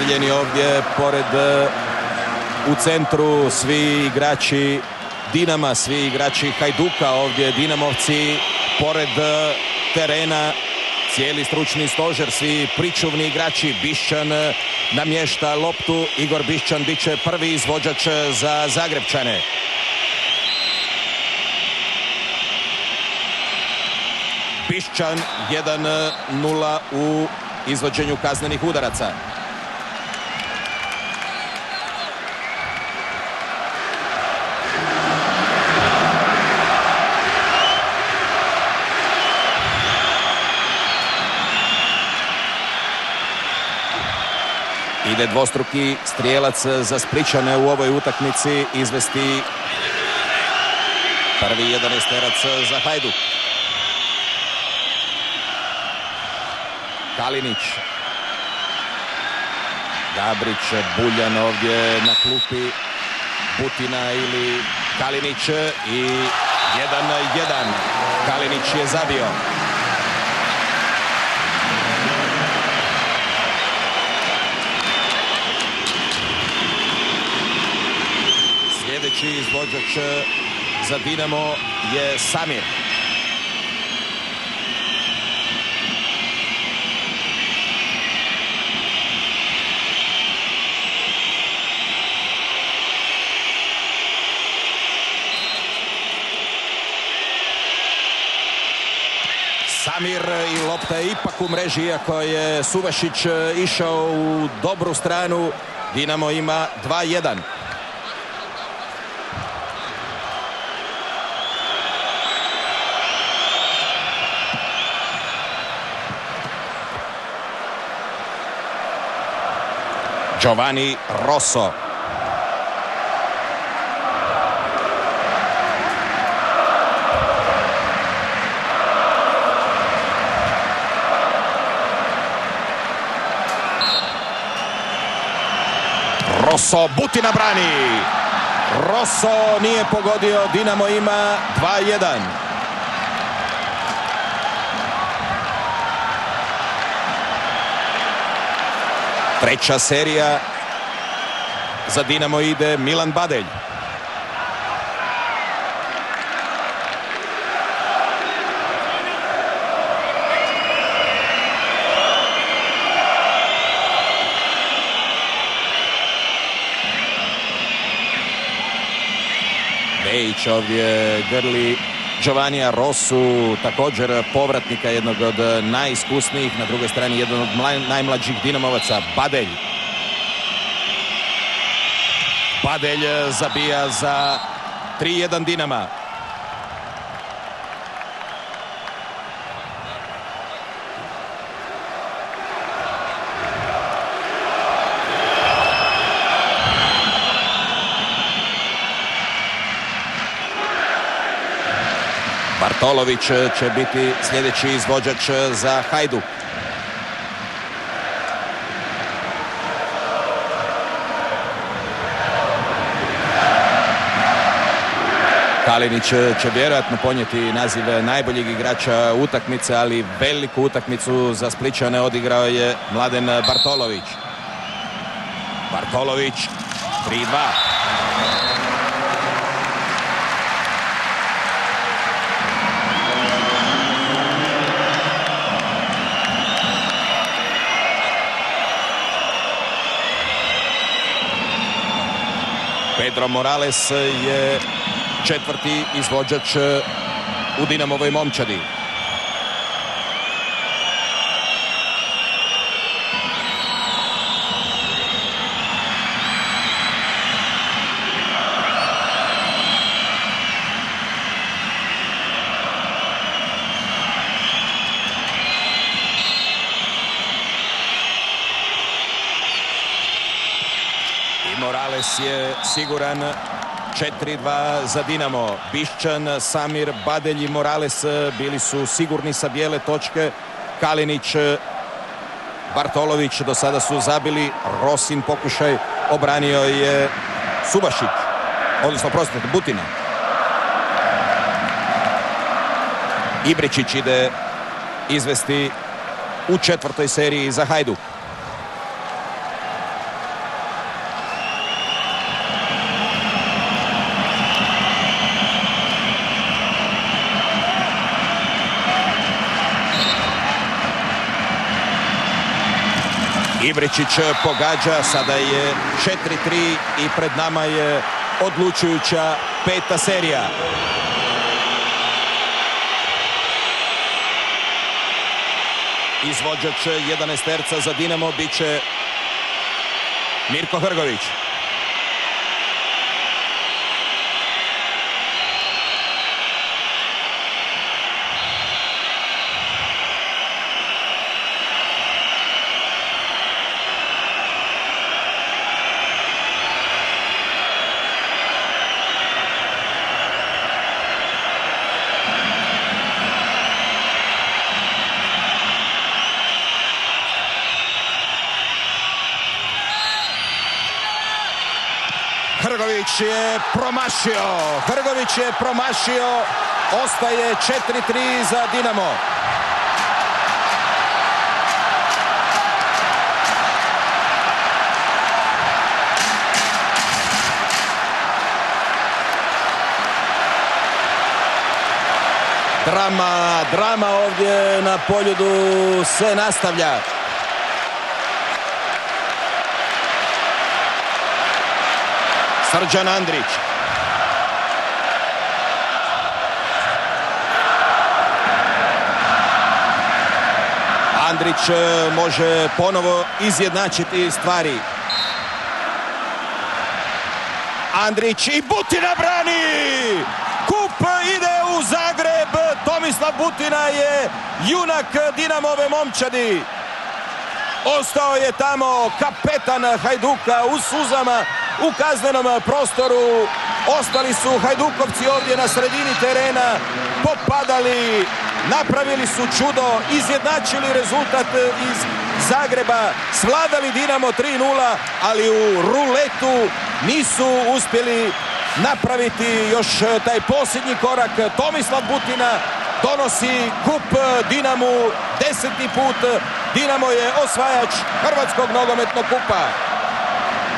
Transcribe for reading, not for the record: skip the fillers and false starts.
Podijeljeni ovdje pored u centru svi igrači Dinama, svi igrači Hajduka, ovdje Dinamovci pored terena, cijeli stručni stožer, svi pričuvni igrači. Bišćan namješta loptu, Igor Bišćan bit će prvi izvođač za Zagrebčane. Bišćan 1-0 u izvođenju kaznenih udaraca. Ide dvostruki strijelac za Splićane u ovoj utakmici, izvesti prvi 11-terac za Hajduk. Kalinić, Gabrić, Buljan ovdje na klupi, Butina ili Kalinić i 1-1. Kalinić je zabio. Sljedeći izvođač za Dinamo je Samir. Samir i lopta je ipak u mreži, iako je Suvašić išao u dobru stranu. Dinamo ima 2-1. Giovanni Rosso. Rosso, Butina brani. Rosso nije pogodio, Dinamo ima 2-1. Treća serija za Dinamo ide Milan Badelj. Bejić ovdje grli Giovannija Rossu, također povratnika, jednog od najiskusnijih, na drugoj strani jedan od najmlađih Dinamovaca, Badelj. Badelj zabija za 3-1 Dinama. Bartolović će biti sljedeći izvođač za Hajduk. Kalinić će vjerojatno ponijeti naziv najboljeg igrača utakmice, ali veliku utakmicu za Splićane odigrao je Mladen Bartolović. Bartolović 3-2. Pedro Morales je četvrti izvođač u Dinamovoj momčadi. I Morales je siguran. 4-2 za Dinamo. Bišćan, Samir, Badelj i Morales bili su sigurni sa bijele točke. Kalinić, Bartolović do sada su zabili. Rosin pokušaj obranio je Subašić. Odnosno, prostite, Butina. Ibričić ide izvesti u četvrtoj seriji za Hajduk. Ibričić pogađa, sada je 4-3 i pred nama je odlučujuća 5. serija. Izvođač 11-terca za Dinamo biće Mirko Hrgović. Hrgović je promašio, ostaje 4-3 za Dinamo. Drama ovdje na Poljudu se nastavlja. Srđan Andrić. Andrić može ponovo izjednačiti stvari. Andrić i Butina brani! Kup ide u Zagreb. Tomislav Butina je junak Dinamove momčadi. Ostao je tamo kapetan Hajduka u suzama u kaznenom prostoru. Ostali su Hajdukovci ovdje na sredini terena, popadali, napravili su čudo, izjednačili rezultat iz Zagreba, svladali Dinamo 3-0, ali u ruletu nisu uspjeli napraviti još taj posljednji korak. Tomislav Butina donosi kup Dinamu 10. put. Dinamo je osvajač Hrvatskog nogometnog kupa.